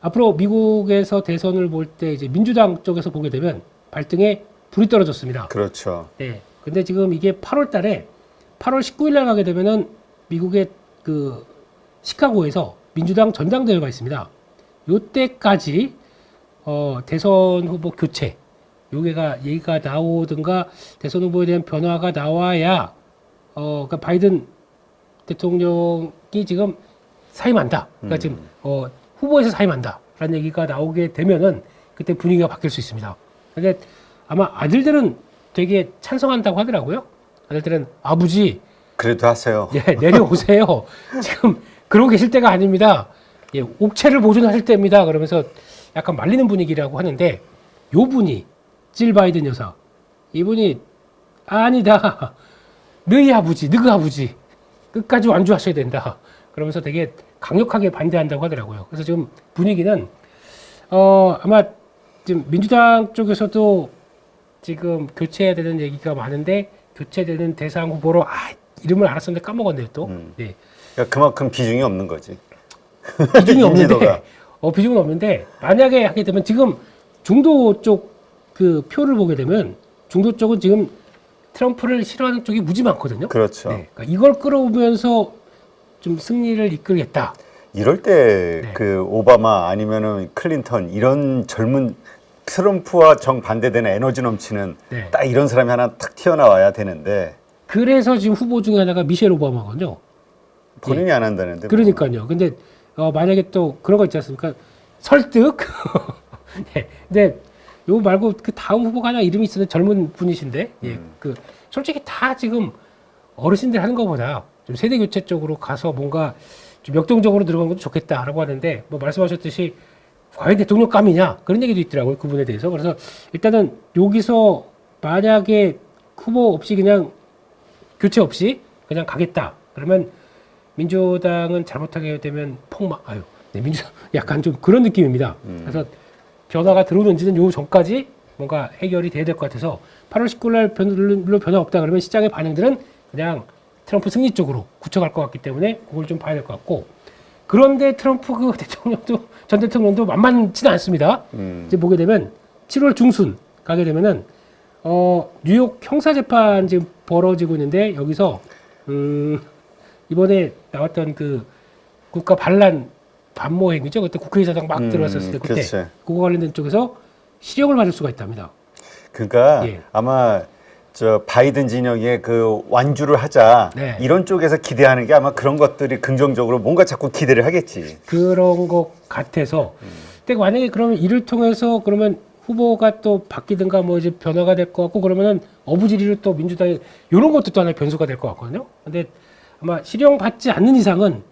앞으로 미국에서 대선을 볼 때 이제 민주당 쪽에서 보게 되면 발등에 불이 떨어졌습니다. 그렇죠. 네. 근데 지금 이게 8월 달에 8월 19일 날 가게 되면은 미국의 그 시카고에서 민주당 전당대회가 있습니다. 요때까지 대선 후보 교체 요게가 얘기가 나오든가 대선 후보에 대한 변화가 나와야 그러니까 바이든 대통령이 지금 사임한다. 그러니까 지금 후보에서 사임한다라는 얘기가 나오게 되면은 그때 분위기가 바뀔 수 있습니다. 근데 아마 아들들은 되게 찬성한다고 하더라고요. 아들들은 아버지 그래도 하세요. 예, 내려오세요. 지금 그러고 계실 때가 아닙니다. 예, 옥체를 보존하실 때입니다. 그러면서 약간 말리는 분위기라고 하는데 요 분이 질 바이든 여사 이분이 아니다. 너희 아버지, 너희 아버지 끝까지 완주하셔야 된다. 그러면서 되게 강력하게 반대한다고 하더라고요. 그래서 지금 분위기는 아마 지금 민주당 쪽에서도 지금 교체해야 되는 얘기가 많은데 교체되는 대상 후보로 이름을 알았었는데 까먹었네요 또. 네. 그러니까 그만큼 비중이 없는 거지. 비중이 없는데 인지도가. 비중은 없는데 만약에 하게 되면 지금 중도 쪽 그 표를 보게 되면 중도 쪽은 지금 트럼프를 싫어하는 쪽이 무지 많거든요. 그렇죠. 네. 그러니까 이걸 끌어오면서 좀 승리를 이끌겠다. 이럴 때 네. 그 오바마 아니면은 클린턴 이런 젊은 트럼프와 정반대되는 에너지 넘치는 네. 딱 이런 사람이 하나 탁 튀어나와야 되는데 그래서 지금 후보 중에 하나가 미셸 오바마거든요. 본인이 안 한다는데. 뭐. 그러니까요. 근데 만약에 또 그런 거 있지 않습니까? 설득. 네. 근데 요 말고 그 다음 후보가 하나 이름이 있었는데 젊은 분이신데, 예, 그 솔직히 다 지금 어르신들 하는 것보다 좀 세대 교체 쪽으로 가서 뭔가 좀 역동적으로 들어가는 것도 좋겠다라고 하는데, 뭐 말씀하셨듯이 과연 대통령감이냐 그런 얘기도 있더라고요. 그분에 대해서. 그래서 일단은 여기서 만약에 후보 없이 그냥 교체 없이 그냥 가겠다. 그러면 민주당은 잘못하게 되면 네, 민주당 약간 좀 그런 느낌입니다. 그래서 변화가 들어오는지는 요 전까지 뭔가 해결이 돼야 될 것 같아서 8월 19일 날 별로 변화 없다 그러면 시장의 반응들은 그냥 트럼프 승리 쪽으로 굳혀갈 것 같기 때문에 그걸 좀 봐야 될 것 같고 그런데 트럼프 그 대통령도 전 대통령도 만만치는 않습니다. 이제 보게 되면 7월 중순 가게 되면은 뉴욕 형사재판 지금 벌어지고 있는데 여기서 이번에 나왔던 그 국가 반란 반모 행위죠. 그때 국회의사당 막 들어왔었을 때 그때 그치. 그거 관련된 쪽에서 실형을 받을 수가 있답니다. 그러니까 예. 아마 저 바이든 진영의 그 완주를 하자 네. 이런 쪽에서 기대하는 게 아마 그런 것들이 긍정적으로 뭔가 자꾸 기대를 하겠지. 그런 것 같아서. 근데 만약에 그러면 이를 통해서 그러면 후보가 또 바뀌든가 뭐 이제 변화가 될 것 같고 그러면은 어부지리로 또 민주당이 이런 것도 또 하나의 변수가 될 것 같거든요. 근데 아마 실형 받지 않는 이상은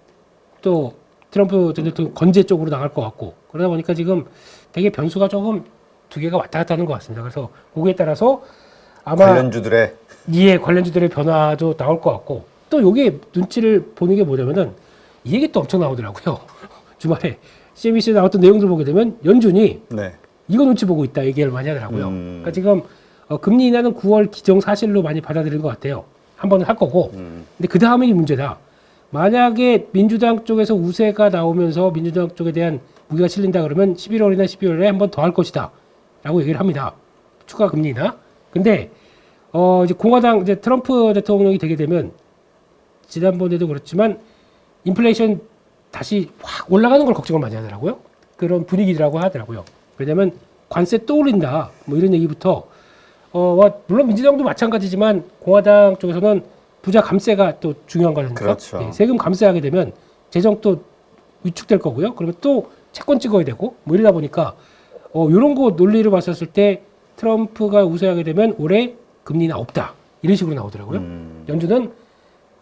또 트럼프 전 대통령 건재 쪽으로 나갈 것 같고 그러다 보니까 지금 되게 변수가 조금 두 개가 왔다 갔다 하는 것 같습니다. 그래서 거기에 따라서 아마 관련주들의 관련주들의 변화도 나올 것 같고 또 여기에 눈치를 보는 게 뭐냐면은 이 얘기 또 엄청 나오더라고요. 주말에 CNBC에 나왔던 내용들 보게 되면 연준이 네. 이거 눈치 보고 있다 얘기를 많이 하더라고요. 그러니까 지금 금리 인하는 9월 기정사실로 많이 받아들인 것 같아요. 한 번은 할 거고 근데 그 다음이 문제다. 만약에 민주당 쪽에서 우세가 나오면서 민주당 쪽에 대한 무게가 실린다 그러면 11월이나 12월에 한 번 더 할 것이다. 라고 얘기를 합니다. 추가 금리나. 근데, 이제 공화당, 이제 트럼프 대통령이 되게 되면 지난번에도 그렇지만 인플레이션 다시 확 올라가는 걸 걱정을 많이 하더라고요. 그런 분위기라고 하더라고요. 왜냐면 관세 또 올린다. 뭐 이런 얘기부터, 물론 민주당도 마찬가지지만 공화당 쪽에서는 부자 감세가 또 중요한 거니까 그렇죠. 예, 세금 감세하게 되면 재정 또 위축될 거고요. 그러면 또 채권 찍어야 되고 뭐 이러다 보니까 이런 거 논리를 봤었을 때 트럼프가 우세하게 되면 올해 금리는 없다 이런 식으로 나오더라고요. 연준은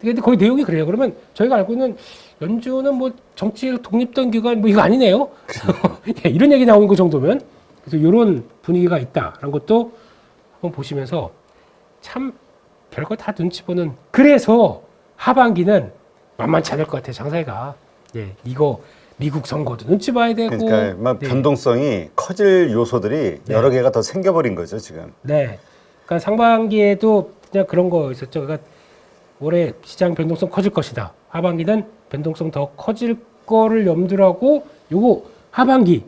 근데 거의 내용이 그래요. 그러면 저희가 알고 있는 연준은 뭐 정치 독립된 기관 뭐 이거 아니네요. 예, 이런 얘기 나오는 거 정도면 그래서 이런 분위기가 있다라는 것도 한번 보시면서 참 별거 다 눈치 보는. 그래서 하반기는 만만치 않을 것 같아요. 장사가. 예, 이거 미국 선거도 눈치 봐야 되고. 그러니까 막 변동성이 커질 요소들이 여러 개가 더 생겨버린 거죠 지금. 네. 그러니까 상반기에도 그냥 그런 거 있었죠. 그러니까 올해 시장 변동성 커질 것이다. 하반기는 변동성 더 커질 거를 염두로 하고 요거 하반기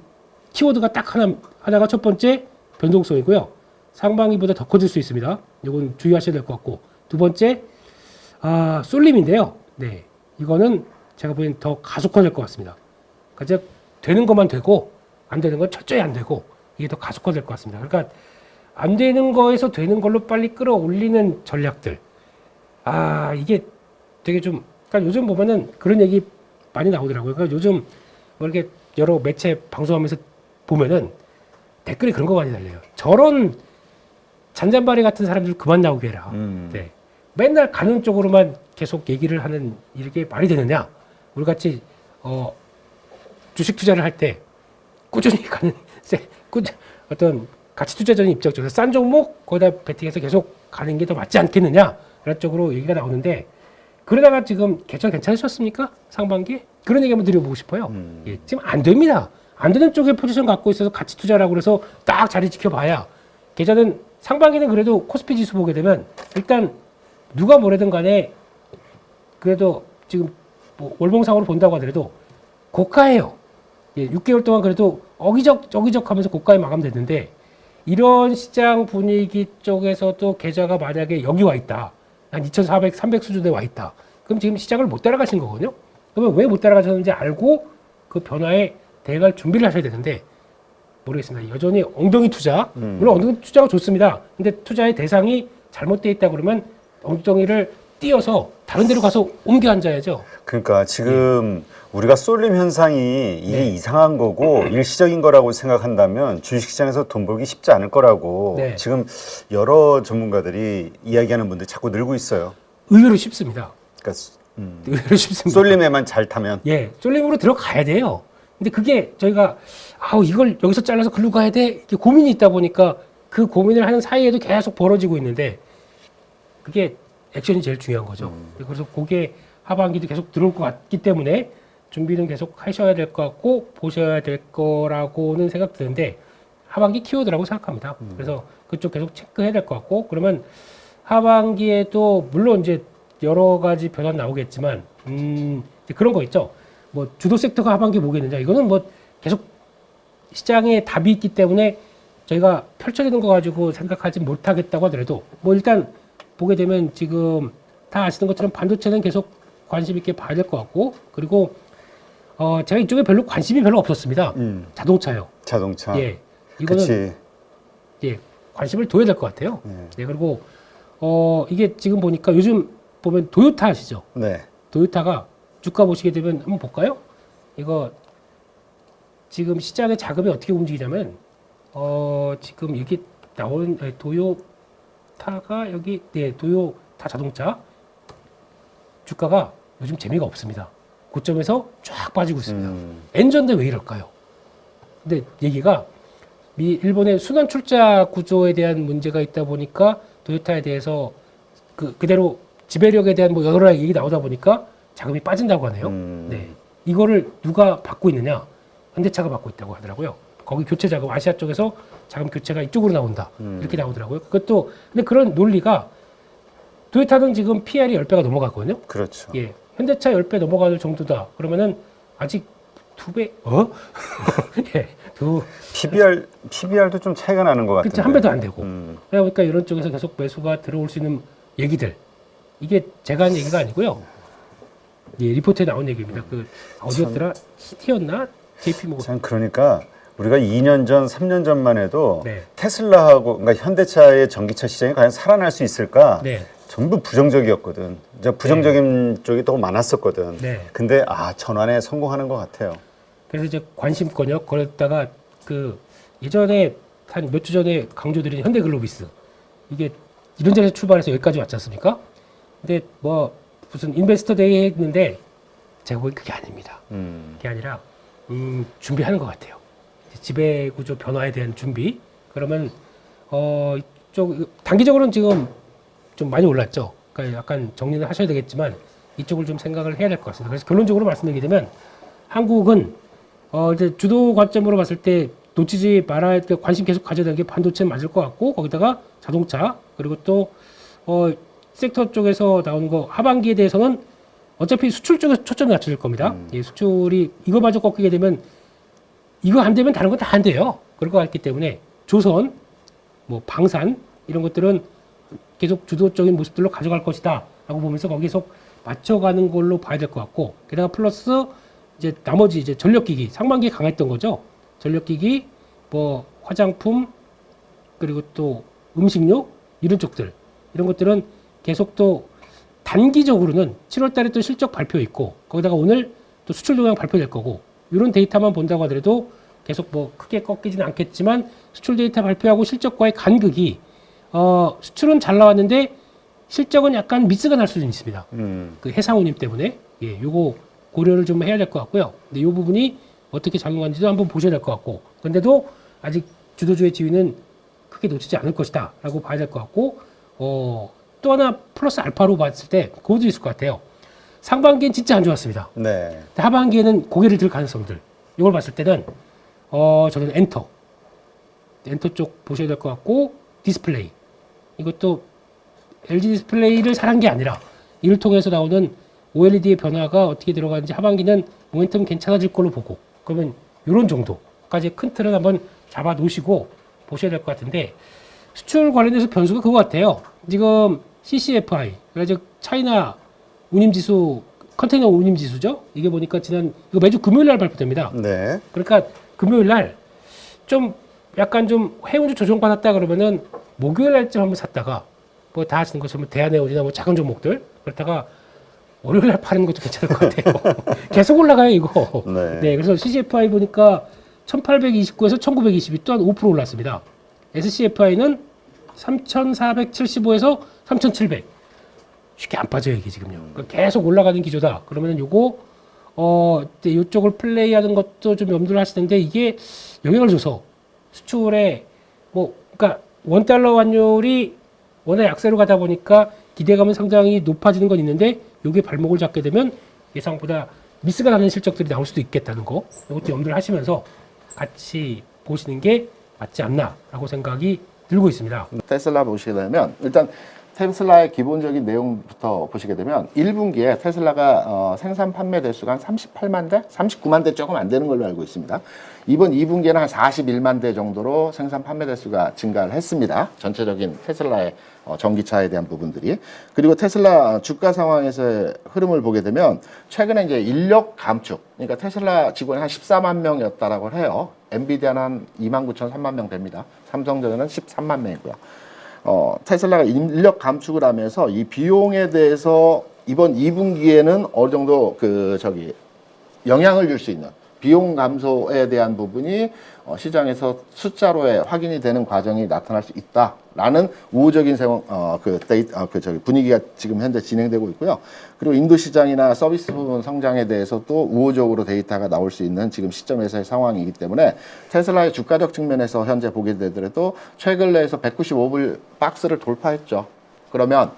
키워드가 딱 하나가 첫 번째 변동성이고요. 상반기보다 더 커질 수 있습니다. 이건 주의하셔야 될 것 같고 두 번째 쏠림인데요. 네, 이거는 제가 보기엔 더 가속화될 것 같습니다. 그러니까 되는 것만 되고 안 되는 건 철저히 안 되고 이게 더 가속화될 것 같습니다. 그러니까 안 되는 거에서 되는 걸로 빨리 끌어올리는 전략들. 이게 되게 좀 그러니까 요즘 보면은 그런 얘기 많이 나오더라고요. 그러니까 요즘 뭐 이렇게 여러 매체 방송하면서 보면은 댓글이 그런 거 많이 달려요. 저런 잔잔바리 같은 사람들 그만 나오게 해라. 네. 맨날 가는 쪽으로만 계속 얘기를 하는 이게 말이 되느냐? 우리 같이 주식 투자를 할 때 꾸준히 가는 어떤 가치 투자자의 입장 쪽에서 싼 종목 거기다 베팅해서 계속 가는 게 더 맞지 않겠느냐? 이런 쪽으로 얘기가 나오는데 그러다가 지금 계좌 괜찮으셨습니까? 상반기? 그런 얘기 한번 드려보고 싶어요. 예, 지금 안 됩니다. 안 되는 쪽에 포지션 갖고 있어서 가치 투자라고 그래서 딱 자리 지켜봐야 계좌는 상반기는 그래도 코스피 지수 보게 되면 일단 누가 뭐래든 간에 그래도 지금 뭐 월봉상으로 본다고 하더라도 고가예요. 예, 6개월 동안 그래도 어기적 하면서 고가에 마감됐는데 이런 시장 분위기 쪽에서도 계좌가 만약에 여기 와 있다. 한 2,400, 300 수준에 와 있다. 그럼 지금 시장을 못 따라가신 거거든요. 그러면 왜 못 따라가셨는지 알고 그 변화에 대응할 준비를 하셔야 되는데 모르겠습니다. 여전히 엉덩이 투자, 물론 엉덩이 투자가 좋습니다. 근데 투자의 대상이 잘못되어 있다 그러면 엉덩이를 띄어서 다른 데로 가서 옮겨 앉아야죠. 그러니까 지금 우리가 쏠림 현상이 이게 이상한 거고 일시적인 거라고 생각한다면 주식시장에서 돈 벌기 쉽지 않을 거라고 지금 여러 전문가들이 이야기하는 분들이 자꾸 늘고 있어요. 의외로 쉽습니다. 그러니까 의외로 쉽습니다. 쏠림에만 잘 타면. 예, 쏠림으로 들어가야 돼요. 근데 그게 저희가 이걸 여기서 잘라서 글로 가야 돼 이렇게 고민이 있다 보니까 그 고민을 하는 사이에도 계속 벌어지고 있는데 그게 액션이 제일 중요한 거죠. 그래서 그게 하반기도 계속 들어올 것 같기 때문에 준비는 계속 하셔야 될 것 같고 보셔야 될 거라고는 생각 드는데 하반기 키워드라고 생각합니다. 그래서 그쪽 계속 체크해야 될 것 같고 그러면 하반기에도 물론 이제 여러 가지 변화 나오겠지만 이제 그런 거 있죠. 뭐 주도 섹터가 하반기 뭐겠느냐 이거는 뭐 계속 시장에 답이 있기 때문에 저희가 펼쳐지는 거 가지고 생각하지 못하겠다고 하더라도 뭐 일단 보게 되면 지금 다 아시는 것처럼 반도체는 계속 관심 있게 봐야 될 것 같고 그리고 제가 이쪽에 별로 관심이 별로 없었습니다. 자동차요. 자동차. 예, 이거는 그치. 예 관심을 둬야 될 것 같아요. 네, 그리고 이게 지금 보니까 요즘 보면 도요타 아시죠? 네. 도요타가 주가 보시게 되면 한번 볼까요? 이거 지금 시장의 자금이 어떻게 움직이냐면 지금 여기 나온 도요타가 여기 도요타 자동차 주가가 요즘 재미가 없습니다. 고점에서 쫙 빠지고 있습니다. 엔저인데 왜 이럴까요? 근데 얘기가 일본의 순환 출자 구조에 대한 문제가 있다 보니까 도요타에 대해서 그대로 지배력에 대한 뭐 여러 얘기 나오다 보니까 자금이 빠진다고 하네요. 네. 이거를 누가 받고 있느냐? 현대차가 받고 있다고 하더라고요. 거기 교체 자금, 아시아 쪽에서 자금 교체가 이쪽으로 나온다. 이렇게 나오더라고요. 그것도, 근데 그런 논리가 도요타는 지금 PR이 10배가 넘어갔거든요. 그렇죠. 예. 현대차 10배 넘어갈 정도다. 그러면은 아직 2배? 예. PBR도 좀 차이가 나는 것 같은데. 그렇죠. 한 배도 안 되고. 그러니까 이런 쪽에서 계속 매수가 들어올 수 있는 얘기들. 이게 제가 한 얘기가 아니고요. 예, 리포트에 나온 얘기입니다. 어디였더라? 시티였나? JP 모건. 참 그러니까 우리가 2년 전, 3년 전만 해도 네. 테슬라하고 그러니까 현대차의 전기차 시장이 과연 살아날 수 있을까? 네. 전부 부정적이었거든. 이제 부정적인 쪽이 더 많았었거든. 네. 근데 전환에 성공하는 것 같아요. 그래서 이제 관심권역 그랬다가 예전에 한 몇 주 전에 강조드린 현대글로비스 이게 이런 자리에서 출발해서 여기까지 왔지 않습니까? 근데 뭐 무슨 인베스터 데이 했는데 제가 보기엔 그게 아닙니다. 그게 아니라 준비하는 것 같아요. 지배구조 변화에 대한 준비. 그러면 이쪽 단기적으로는 지금 좀 많이 올랐죠. 그러니까 약간 정리를 하셔야 되겠지만 이쪽을 좀 생각을 해야 될 것 같습니다. 그래서 결론적으로 말씀드리게 되면 한국은 이제 주도 관점으로 봤을 때 놓치지 말아야 될 관심 계속 가져야 되는 게 반도체 맞을 것 같고 거기다가 자동차 그리고 또 섹터 쪽에서 나오는 거 하반기에 대해서는 어차피 수출 쪽에서 초점이 맞춰질 겁니다. 예, 수출이 이거마저 꺾이게 되면 이거 안 되면 다른 거 다 안 돼요. 그럴 것 같기 때문에 조선, 뭐 방산 이런 것들은 계속 주도적인 모습들로 가져갈 것이다 라고 보면서 거기에 속 맞춰가는 걸로 봐야 될 것 같고, 게다가 플러스 이제 나머지 이제 전력기기, 상반기에 강했던 거죠. 전력기기, 뭐 화장품, 그리고 또 음식료 이런 쪽들, 이런 것들은 계속 또 단기적으로는 7월 달에 또 실적 발표 있고, 거기다가 오늘 또 수출 동향 발표될 거고, 이런 데이터만 본다고 하더라도 계속 뭐 크게 꺾이지는 않겠지만 수출 데이터 발표하고 실적과의 간극이 수출은 잘 나왔는데 실적은 약간 미스가 날 수는 있습니다. 그 해상 운임 때문에. 예, 요거 고려를 좀 해야 될 것 같고요. 근데 요 부분이 어떻게 작용하는지도 한번 보셔야 될 것 같고, 근데도 아직 주도주의 지위는 크게 놓치지 않을 것이다 라고 봐야 될 것 같고, 또 하나 플러스 알파로 봤을 때 그것도 있을 것 같아요. 상반기엔 진짜 안 좋았습니다. 네. 하반기에는 고개를 들 가능성들, 이걸 봤을 때는 저는 엔터 쪽 보셔야 될 것 같고, 디스플레이, 이것도 LG 디스플레이를 사는 게 아니라 이를 통해서 나오는 OLED의 변화가 어떻게 들어가는지 하반기는 모멘텀 괜찮아질 걸로 보고, 그러면 이런 정도까지 큰 틀은 한번 잡아 놓으시고 보셔야 될 것 같은데, 수출 관련해서 변수가 그거 같아요. 지금 CCFI, 그러니까 차이나 운임지수, 컨테이너 운임지수죠. 이게 보니까 이거 매주 금요일 날 발표됩니다. 네. 그러니까 금요일 날 좀 약간 좀 해운주 조정받았다 그러면은 목요일 날쯤 한번 샀다가 뭐 다 아시는 것처럼 대한해운이나 뭐 작은 종목들 그렇다가 월요일 날 파는 것도 괜찮을 것 같아요. 계속 올라가요 이거. 네. 그래서 CCFI 보니까 1829에서 1920이 또한 5% 올랐습니다. SCFI는 3475에서 3700. 쉽게 안 빠져요 이게 지금요. 그러니까 계속 올라가는 기조다. 그러면 요거 이쪽을 플레이하는 것도 좀 염두를 하실 텐데, 이게 영향을 줘서 수출에 그러니까 원달러 환율이 워낙 약세로 가다 보니까 기대감은 상당히 높아지는 건 있는데, 요게 발목을 잡게 되면 예상보다 미스가 나는 실적들이 나올 수도 있겠다는 거, 이것도 염두를 하시면서 같이 보시는 게 맞지 않나라고 생각이 들고 있습니다. 테슬라 보시게 되면, 일단 테슬라의 기본적인 내용부터 보시게 되면 1분기에 테슬라가 생산 판매 대수가 한 38만 대, 39만 대 조금 안 되는 걸로 알고 있습니다. 이번 2분기에는 한 41만 대 정도로 생산 판매 대수가 증가를 했습니다. 전체적인 테슬라의 전기차에 대한 부분들이. 그리고 테슬라 주가 상황에서의 흐름을 보게 되면 최근에 이제 인력 감축, 그러니까 테슬라 직원이 한 14만 명이었다라고 해요. 엔비디아는 한 2만 9천, 3만 명 됩니다. 삼성전자는 13만 명이고요. 테슬라가 인력 감축을 하면서 이 비용에 대해서 이번 2분기에는 어느 정도 영향을 줄 수 있는 비용 감소에 대한 부분이 시장에서 숫자로 확인이 되는 과정이 나타날 수 있다라는 우호적인 분위기가 지금 현재 진행되고 있고요. 그리고 인도 시장이나 서비스 부분 성장에 대해서도 우호적으로 데이터가 나올 수 있는 지금 시점에서의 상황이기 때문에 테슬라의 주가적 측면에서 현재 보게 되더라도 최근 내에서 195불 박스를 돌파했죠. 그러면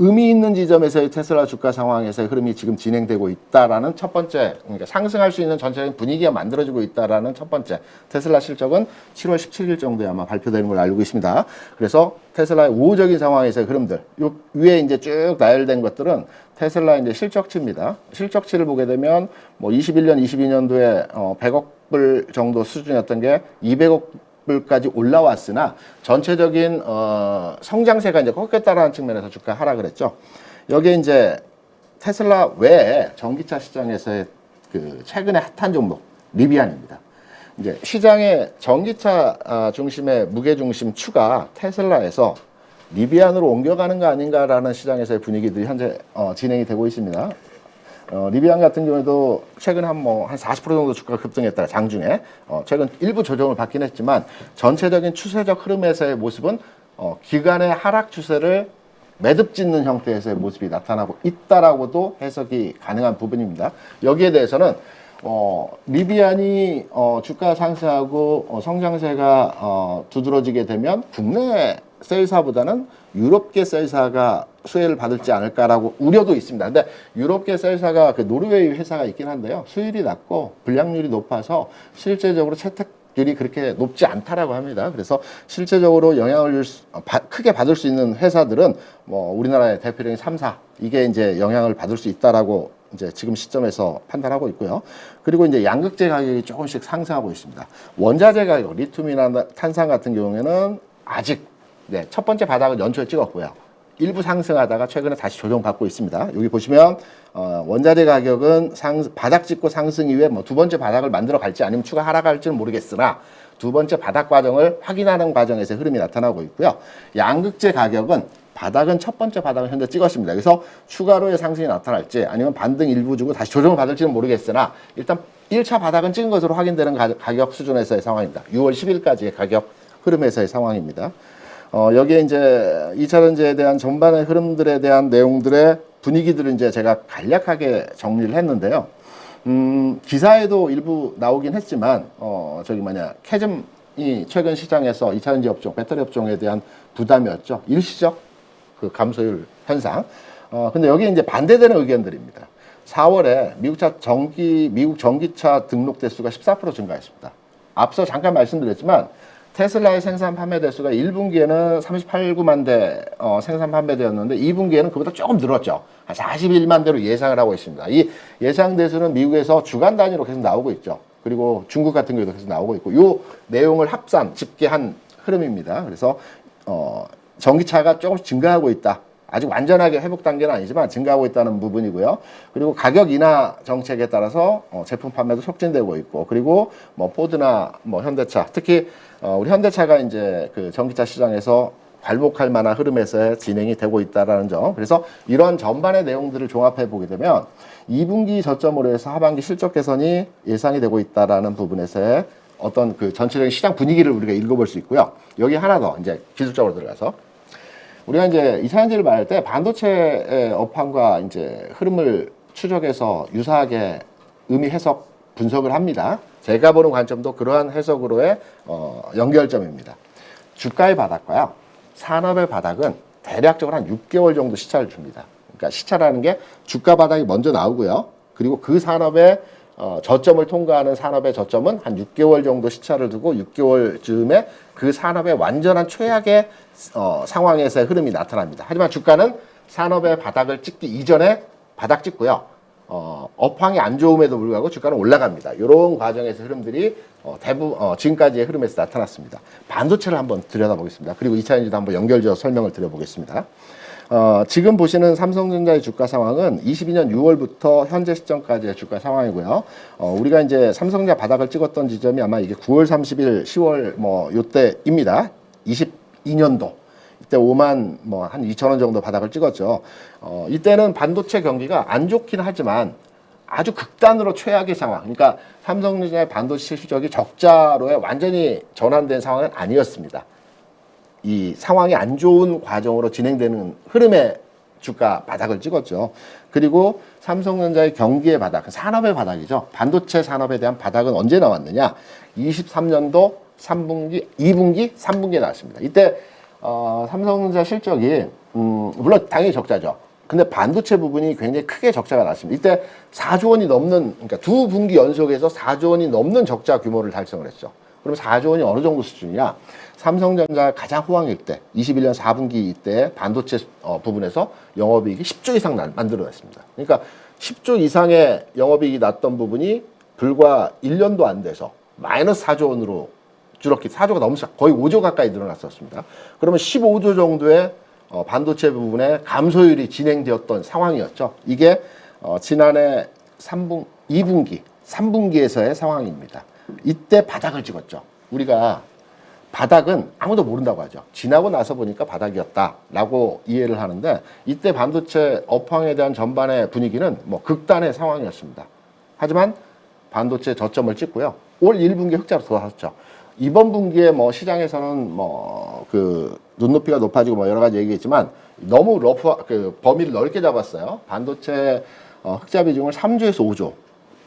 의미 있는 지점에서의 테슬라 주가 상황에서의 흐름이 지금 진행되고 있다라는 첫 번째, 그러니까 상승할 수 있는 전체적인 분위기가 만들어지고 있다라는 첫 번째. 테슬라 실적은 7월 17일 정도에 아마 발표되는 걸로 알고 있습니다. 그래서 테슬라의 우호적인 상황에서의 흐름들, 요 위에 이제 쭉 나열된 것들은 테슬라 이제 실적치입니다. 실적치를 보게 되면 뭐 21년, 22년도에 100억 불 정도 수준이었던 게 200억 불까지 올라왔으나 전체적인 성장세가 이제 꺾였다라는 측면에서 주가 하락을 했죠. 여기에 이제 테슬라 외에 전기차 시장에서의 최근에 핫한 종목 리비안입니다. 이제 시장의 전기차 중심의 무게 중심 추가 테슬라에서 리비안으로 옮겨가는 거 아닌가라는 시장에서의 분위기들이 현재 진행이 되고 있습니다. 리비안 같은 경우에도 최근 한 40% 정도 주가가 급등했다, 장중에. 최근 일부 조정을 받긴 했지만 전체적인 추세적 흐름에서의 모습은 기간의 하락 추세를 매듭 짓는 형태에서의 모습이 나타나고 있다라고도 해석이 가능한 부분입니다. 여기에 대해서는 리비안이 주가 상승하고 성장세가 두드러지게 되면 국내 셀사보다는 유럽계 셀사가 수혜를 받을지 않을까라고 우려도 있습니다. 근데 유럽계 셀사가 노르웨이 회사가 있긴 한데요. 수율이 낮고 불량률이 높아서 실제적으로 채택률이 그렇게 높지 않다라고 합니다. 그래서 실제적으로 영향을 크게 받을 수 있는 회사들은 우리나라의 대표적인 3사, 이게 이제 영향을 받을 수 있다라고 이제 지금 시점에서 판단하고 있고요. 그리고 이제 양극재 가격이 조금씩 상승하고 있습니다. 원자재 가격, 리튬이나 탄산 같은 경우에는 아직 첫 번째 바닥은 연초에 찍었고요. 일부 상승하다가 최근에 다시 조정받고 있습니다. 여기 보시면 원자재 가격은 바닥 찍고 상승 이후에 뭐 두 번째 바닥을 만들어 갈지 아니면 추가 하락할지는 모르겠으나 두 번째 바닥 과정을 확인하는 과정에서 흐름이 나타나고 있고요. 양극재 가격은 바닥은 첫 번째 바닥을 현재 찍었습니다. 그래서 추가로의 상승이 나타날지 아니면 반등 일부 주고 다시 조정을 받을지는 모르겠으나 일단 1차 바닥은 찍은 것으로 확인되는 가격 수준에서의 상황입니다. 6월 10일까지의 가격 흐름에서의 상황입니다. 여기에 이제 2차전지에 대한 전반의 흐름들에 대한 내용들의 분위기들을 이제 제가 간략하게 정리를 했는데요. 기사에도 일부 나오긴 했지만, 캐즘이 최근 시장에서 2차전지 업종, 배터리 업종에 대한 부담이었죠. 일시적 그 감소율 현상. 근데 여기 이제 반대되는 의견들입니다. 4월에 미국 전기차 등록 대수가 14% 증가했습니다. 앞서 잠깐 말씀드렸지만, 테슬라의 생산 판매 대수가 1분기에는 38,9만 대 생산 판매되었는데 2분기에는 그보다 조금 늘었죠. 한 41만 대로 예상을 하고 있습니다. 이 예상 대수는 미국에서 주간 단위로 계속 나오고 있죠. 그리고 중국 같은 경우도 계속 나오고 있고 이 내용을 집계한 흐름입니다. 그래서 전기차가 조금씩 증가하고 있다. 아직 완전하게 회복 단계는 아니지만 증가하고 있다는 부분이고요. 그리고 가격 인하 정책에 따라서 제품 판매도 촉진되고 있고, 그리고 뭐 포드나 뭐 현대차, 특히 우리 현대차가 이제 그 전기차 시장에서 괄목할 만한 흐름에서 진행이 되고 있다라는 점. 그래서 이런 전반의 내용들을 종합해 보게 되면 2분기 저점으로 해서 하반기 실적 개선이 예상이 되고 있다라는 부분에서의 어떤 그 전체적인 시장 분위기를 우리가 읽어볼 수 있고요. 여기 하나 더 이제 기술적으로 들어가서. 우리가 이제 이차전지를 말할 때 반도체의 업황과 이제 흐름을 추적해서 유사하게 의미 해석 분석을 합니다. 제가 보는 관점도 그러한 해석으로의 연결점입니다. 주가의 바닥과요, 산업의 바닥은 대략적으로 한 6개월 정도 시차를 줍니다. 그러니까 시차라는 게 주가 바닥이 먼저 나오고요. 그리고 그 산업의 저점을 통과하는 산업의 저점은 한 6개월 정도 시차를 두고 6개월 즈음에 그 산업의 완전한 최악의 상황에서의 흐름이 나타납니다. 하지만 주가는 산업의 바닥을 찍기 이전에 바닥 찍고요. 업황이 안 좋음에도 불구하고 주가는 올라갑니다. 이런 과정에서 흐름들이 대부분 지금까지의 흐름에서 나타났습니다. 반도체를 한번 들여다보겠습니다. 그리고 2차전지도 한번 연결지어 설명을 드려보겠습니다. 지금 보시는 삼성전자의 주가 상황은 22년 6월부터 현재 시점까지의 주가 상황이고요. 우리가 이제 삼성전자 바닥을 찍었던 지점이 아마 이게 9월 30일, 10월 뭐 요때입니다. 22년도. 이때 5만 뭐 한 2천 원 정도 바닥을 찍었죠. 이때는 반도체 경기가 안 좋긴 하지만 아주 극단으로 최악의 상황. 그러니까 삼성전자의 반도체 실적이 적자로에 완전히 전환된 상황은 아니었습니다. 이 상황이 안 좋은 과정으로 진행되는 흐름의 주가 바닥을 찍었죠. 그리고 삼성전자의 경기의 바닥, 산업의 바닥이죠. 반도체 산업에 대한 바닥은 언제 나왔느냐? 23년도 3분기, 2분기, 3분기에 나왔습니다. 이때 삼성전자 실적이 물론 당연히 적자죠. 근데 반도체 부분이 굉장히 크게 적자가 났습니다. 이때 4조 원이 넘는, 그러니까 두 분기 연속에서 4조 원이 넘는 적자 규모를 달성을 했죠. 그럼 4조 원이 어느 정도 수준이냐? 삼성전자 가장 호황일 때, 21년 4분기 이때 반도체 부분에서 영업이익이 10조 이상 만들어냈습니다. 그러니까 10조 이상의 영업이익이 났던 부분이 불과 1년도 안 돼서 마이너스 4조 원으로 줄었기, 4조가 너무 거의 5조 가까이 늘어났었습니다. 그러면 15조 정도의 반도체 부분에 감소율이 진행되었던 상황이었죠. 이게 지난해 2분기, 3분기에서의 상황입니다. 이때 바닥을 찍었죠. 우리가 바닥은 아무도 모른다고 하죠. 지나고 나서 보니까 바닥이었다라고 이해를 하는데 이때 반도체 업황에 대한 전반의 분위기는 뭐 극단의 상황이었습니다. 하지만 반도체 저점을 찍고요. 올 1분기 흑자로 돌아섰죠. 이번 분기에 뭐 시장에서는 뭐 그 눈높이가 높아지고 뭐 여러 가지 얘기했지만 너무 그 범위를 넓게 잡았어요. 반도체 흑자 비중을 3조에서 5조.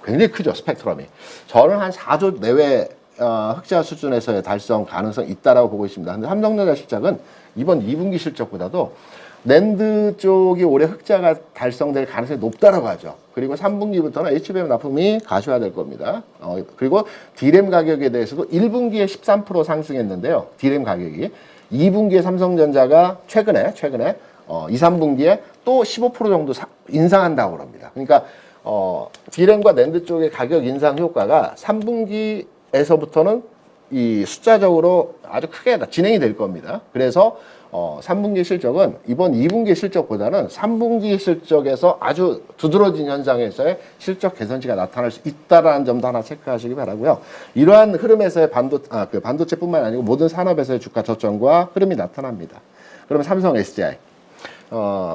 굉장히 크죠, 스펙트럼이. 저는 한 4조 내외 흑자 수준에서의 달성 가능성이 있다라고 보고 있습니다. 근데 삼성전자 실적은 이번 2분기 실적보다도 낸드 쪽이 올해 흑자가 달성될 가능성이 높다라고 하죠. 그리고 3분기부터는 HBM 납품이 가시화될 겁니다. 그리고 D램 가격에 대해서도 1분기에 13% 상승했는데요. D램 가격이 2분기에 삼성전자가 최근에 2, 3분기에 또 15% 정도 인상한다고 합니다. 그러니까 D램과 낸드 쪽의 가격 인상 효과가 3분기에서부터는 이 숫자적으로 아주 크게 진행이 될 겁니다. 그래서 3분기 실적은 이번 2분기 실적보다는 3분기 실적에서 아주 두드러진 현상에서의 실적 개선치가 나타날 수 있다라는 점도 하나 체크하시기 바라고요. 이러한 흐름에서의 반도체뿐만 아니고 모든 산업에서의 주가 저점과 흐름이 나타납니다. 그러면 삼성 SDI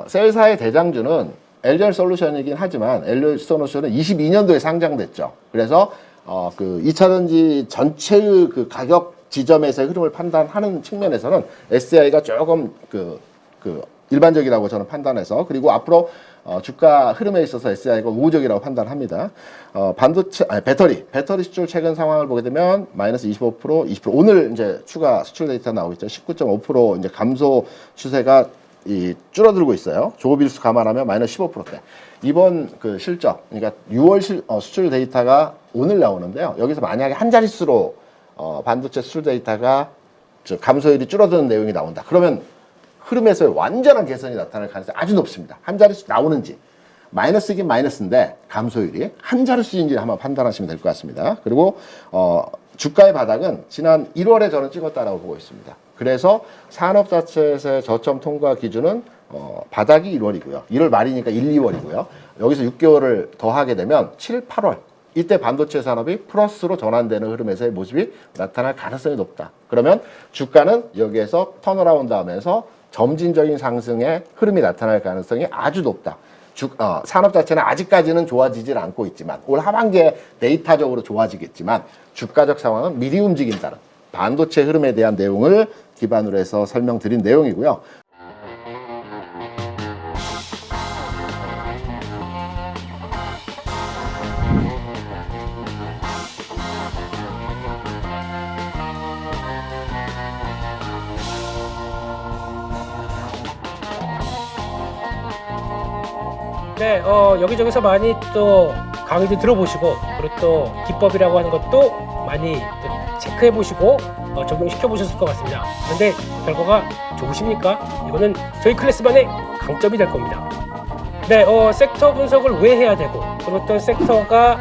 셀사의 대장주는 LGsolutions이긴 하지만 LGsolutions은 22년도에 상장됐죠. 그래서 그 2차전지 전체의 그 가격 지점에서의 흐름을 판단하는 측면에서는 SDI가 조금 일반적이라고 저는 판단해서, 그리고 앞으로 주가 흐름에 있어서 SDI가 우호적이라고 판단합니다. 배터리 수출 최근 상황을 보게 되면 마이너스 25%, 20% 오늘 이제 추가 수출 데이터 나오고 있죠. 19.5% 이제 감소 추세가 줄어들고 있어요. 조업일수 감안하면 마이너스 15%대. 이번 그 실적, 그러니까 6월 수출 데이터가 오늘 나오는데요. 여기서 만약에 한 자릿수로 반도체 수출 데이터가 감소율이 줄어드는 내용이 나온다. 그러면 흐름에서의 완전한 개선이 나타날 가능성이 아주 높습니다. 한 자릿수 나오는지, 마이너스이긴 마이너스인데 감소율이 한 자릿수인지 한번 판단하시면 될 것 같습니다. 그리고 주가의 바닥은 지난 1월에 저는 찍었다라고 보고 있습니다. 그래서 산업 자체에서의 저점 통과 기준은 바닥이 1월이고요. 1월 말이니까 1, 2월이고요. 여기서 6개월을 더 하게 되면 7, 8월 이때 반도체 산업이 플러스로 전환되는 흐름에서의 모습이 나타날 가능성이 높다. 그러면 주가는 여기에서 턴어라운드 하면서 점진적인 상승의 흐름이 나타날 가능성이 아주 높다. 산업 자체는 아직까지는 좋아지질 않고 있지만 올 하반기에 데이터적으로 좋아지겠지만 주가적 상황은 미리 움직인다는 반도체 흐름에 대한 내용을 기반으로 해서 설명드린 내용이고요. 네, 여기저기서 많이 또 강의도 들어보시고, 그리고 또 기법이라고 하는 것도 많이 또 체크해보시고 적용시켜보셨을 것 같습니다. 그런데 결과가 좋으십니까? 이거는 저희 클래스만의 강점이 될 겁니다. 네, 섹터 분석을 왜 해야 되고, 그리고 어떤 섹터가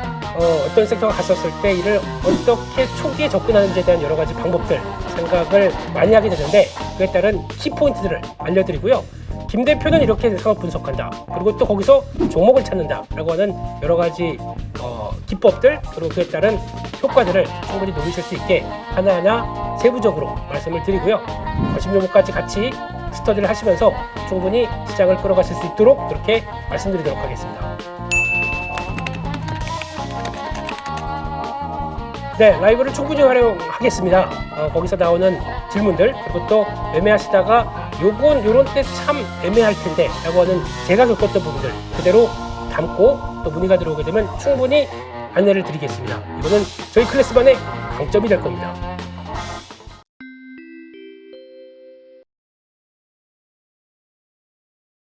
갔었을 때 이를 어떻게 초기에 접근하는지에 대한 여러 가지 방법들, 생각을 많이 하게 되는데, 그에 따른 키포인트들을 알려드리고요. 김 대표는 이렇게 상업 분석한다. 그리고 또 거기서 종목을 찾는다. 라고 하는 여러 가지 기법들, 그리고 그에 따른 효과들을 충분히 노리실 수 있게 하나하나 세부적으로 말씀을 드리고요. 관심 종목까지 같이 스터디를 하시면서 충분히 시장을 끌어가실 수 있도록 그렇게 말씀드리도록 하겠습니다. 네, 라이브를 충분히 활용하겠습니다. 거기서 나오는 질문들, 그리고 또 매매하시다가 요런 때 참 애매할 텐데 라고 하는 제가 겪었던 부분들 그대로 담고 또 문의가 들어오게 되면 충분히 안내를 드리겠습니다. 이거는 저희 클래스만의 강점이 될 겁니다.